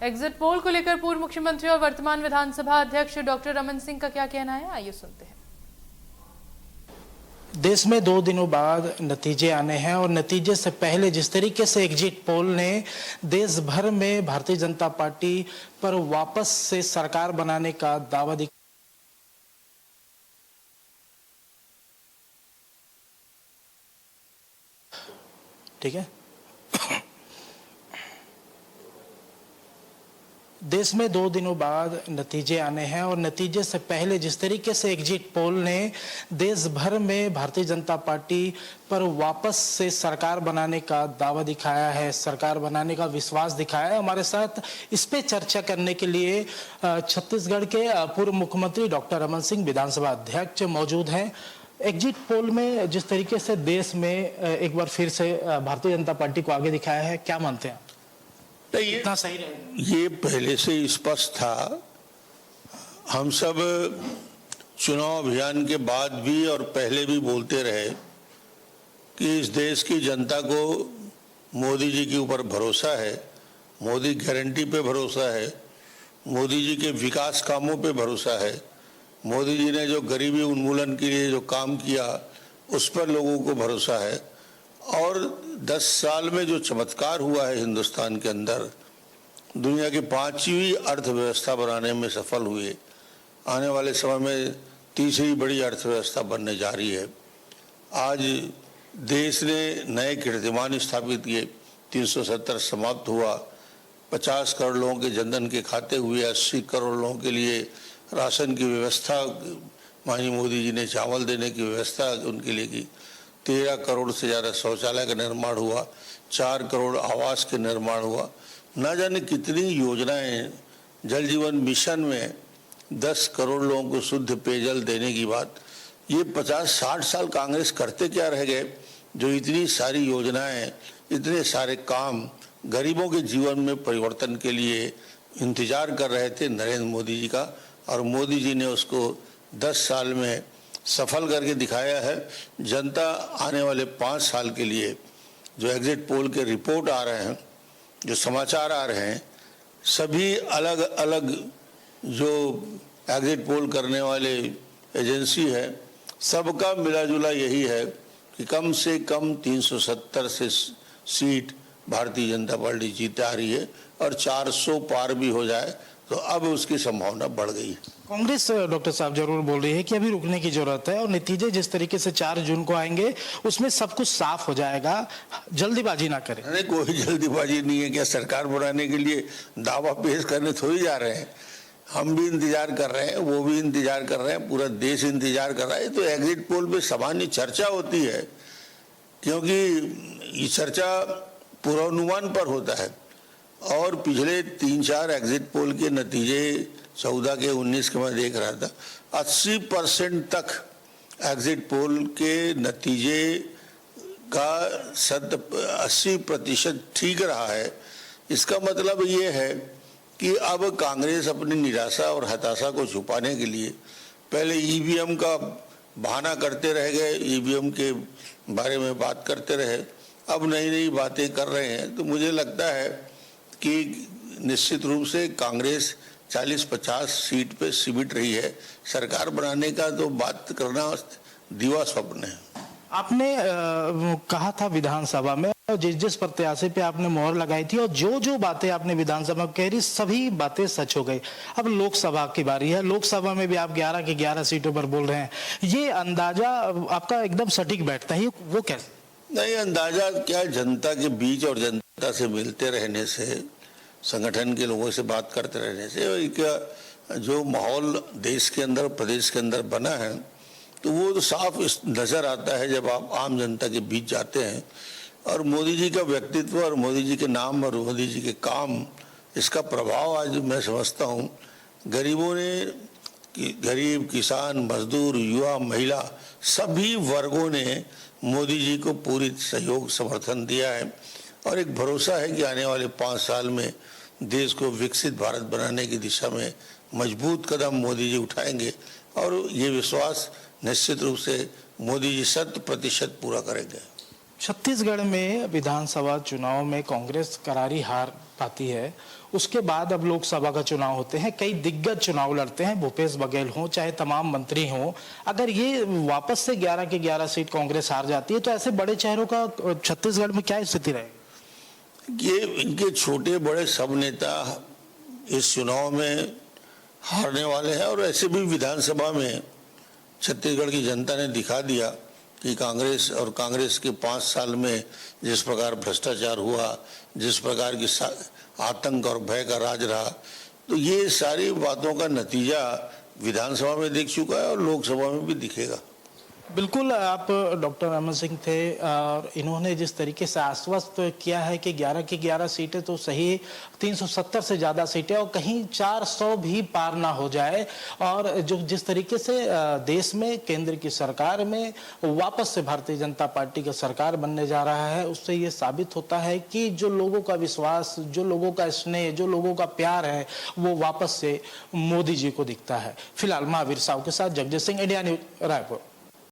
Exit poll को लेकर पूर्व मुख्यमंत्री और वर्तमान विधानसभा अध्यक्ष डॉक्टर रमन सिंह का क्या कहना है, आइए सुनते हैं। देश में 2 दिनों बाद नतीजे आने हैं और नतीजे से पहले जिस तरीके से एग्जिट पोल ने देश भर में भारतीय जनता पार्टी पर वापस से सरकार बनाने का दावा दिया, ठीक है। देश में 2 दिनों बाद नतीजे आने हैं और नतीजे से पहले जिस तरीके से एग्जिट पोल ने देश भर में भारतीय जनता पार्टी पर वापस से सरकार बनाने का दावा दिखाया है, सरकार बनाने का विश्वास दिखाया है। हमारे साथ इस पे चर्चा करने के लिए छत्तीसगढ़ के पूर्व मुख्यमंत्री डॉक्टर रमन सिंह विधानसभा अध्यक्ष मौजूद हैं। एग्जिट पोल में जिस तरीके से देश में एक बार फिर से भारतीय जनता पार्टी को आगे दिखाया है, क्या मानते हैं? नहीं, इतना सही रहेगा? ये पहले से स्पष्ट था। हम सब चुनाव अभियान के बाद भी और पहले भी बोलते रहे कि इस देश की जनता को मोदी जी के ऊपर भरोसा है, मोदी गारंटी पे भरोसा है, मोदी जी के विकास कामों पे भरोसा है, मोदी जी ने जो गरीबी उन्मूलन के लिए जो काम किया उस पर लोगों को भरोसा है। और 10 साल में जो चमत्कार हुआ है हिंदुस्तान के अंदर, दुनिया की 5वीं अर्थव्यवस्था बनाने में सफल हुए, आने वाले समय में तीसरी बड़ी अर्थव्यवस्था बनने जा रही है। आज देश ने नए कीर्तिमान स्थापित किए, 370 समाप्त हुआ, 50 करोड़ लोगों के जनधन के खाते हुए, 80 करोड़ लोगों के लिए राशन की व्यवस्था, माननीय मोदी जी ने चावल देने की व्यवस्था उनके लिए की, 13 करोड़ से ज़्यादा शौचालय का निर्माण हुआ, 4 करोड़ आवास के निर्माण हुआ, न जाने कितनी योजनाएं, जल जीवन मिशन में 10 करोड़ लोगों को शुद्ध पेयजल देने की बात। ये 50-60 साल कांग्रेस करते क्या रह गए, जो इतनी सारी योजनाएं, इतने सारे काम गरीबों के जीवन में परिवर्तन के लिए इंतजार कर रहे थे नरेंद्र मोदी जी का, और मोदी जी ने उसको 10 साल में सफल करके दिखाया है। जनता आने वाले 5 साल के लिए जो एग्जिट पोल के रिपोर्ट आ रहे हैं, जो समाचार आ रहे हैं, सभी अलग अलग जो एग्जिट पोल करने वाले एजेंसी है, सबका मिलाजुला यही है कि कम से कम 370 से सीट भारतीय जनता पार्टी जीत आ रही है, और 400 पार भी हो जाए तो अब उसकी संभावना बढ़ गई है। कांग्रेस डॉक्टर साहब जरूर बोल रही है कि अभी रुकने की जरूरत है और नतीजे जिस तरीके से 4 जून को आएंगे उसमें सब कुछ साफ हो जाएगा, जल्दीबाजी ना करें। नहीं, कोई जल्दीबाजी नहीं है। क्या सरकार बनाने के लिए दावा पेश करने थोड़ी जा रहे हैं? हम भी इंतजार कर रहे हैं, वो भी इंतजार कर रहे हैं, पूरा देश इंतजार कर रहा है। तो एग्जिट पोल पे सामान्य चर्चा होती है, क्योंकि ये चर्चा पूर्वानुमान पर होता है, और पिछले 3-4 एग्जिट पोल के नतीजे 14 के 19 के मैं देख रहा था, 80% तक एग्जिट पोल के नतीजे का 80% ठीक रहा है। इसका मतलब ये है कि अब कांग्रेस अपनी निराशा और हताशा को छुपाने के लिए पहले ईवीएम का बहाना करते रह गए, ईवीएम के बारे में बात करते रहे, अब नई नई बातें कर रहे हैं। तो मुझे लगता है कि निश्चित रूप से कांग्रेस 40-50 सीट पे सिमट रही है। सरकार बनाने का तो बात करना दिवा स्वप्न है। आपने कहा था विधानसभा में, जिस जिस प्रत्याशी पे आपने मोहर लगाई थी और जो जो बातें आपने विधानसभा में कह रही, सभी बातें सच हो गई। अब लोकसभा की बारी है, लोकसभा में भी आप 11 की 11 सीटों पर बोल रहे हैं। ये अंदाजा आपका एकदम सटीक बैठता है, वो कैसे? नहीं, अंदाजा क्या, जनता के बीच और जनता से मिलते रहने से, संगठन के लोगों से बात करते रहने से, क्या जो माहौल देश के अंदर, प्रदेश के अंदर बना है, तो वो तो साफ नजर आता है जब आप आम जनता के बीच जाते हैं। और मोदी जी का व्यक्तित्व और मोदी जी के नाम और मोदी जी के काम, इसका प्रभाव आज मैं समझता हूँ गरीबों ने, गरीब, किसान, मजदूर, युवा, महिला, सभी वर्गों ने मोदी जी को पूरी सहयोग समर्थन दिया है। और एक भरोसा है कि आने वाले 5 साल में देश को विकसित भारत बनाने की दिशा में मजबूत कदम मोदी जी उठाएंगे, और ये विश्वास निश्चित रूप से मोदी जी 100% पूरा करेंगे। छत्तीसगढ़ में विधानसभा चुनाव में कांग्रेस करारी हार पाती है। उसके बाद अब लोकसभा का चुनाव होते हैं, कई दिग्गज चुनाव लड़ते हैं, भूपेश बघेल हो चाहे तमाम मंत्री हो। अगर ये वापस से 11 के 11 सीट कांग्रेस हार जाती है तो ऐसे बड़े चेहरों का छत्तीसगढ़ में क्या स्थिति रहेगी? ये इनके छोटे बड़े सब नेता इस चुनाव में हारने वाले हैं और ऐसे भी विधानसभा में छत्तीसगढ़ की जनता ने दिखा दिया कि कांग्रेस के 5 साल में जिस प्रकार भ्रष्टाचार हुआ, जिस प्रकार की आतंक और भय का राज रहा, तो ये सारी बातों का नतीजा विधानसभा में दिख चुका है और लोकसभा में भी दिखेगा। बिल्कुल, आप डॉक्टर रमन सिंह थे और इन्होंने जिस तरीके से आश्वस्त किया है कि 11 की 11 सीटें तो सही, 370 से ज़्यादा सीटें और कहीं 400 भी पार ना हो जाए, और जो जिस तरीके से देश में केंद्र की सरकार में वापस से भारतीय जनता पार्टी का सरकार बनने जा रहा है, उससे ये साबित होता है कि जो लोगों का विश्वास, जो लोगों का स्नेह, जो लोगों का प्यार है, वो वापस से मोदी जी को दिखता है। फिलहाल महावीर साहू के साथ जगजीत सिंह, इंडिया न्यूज, रायपुर।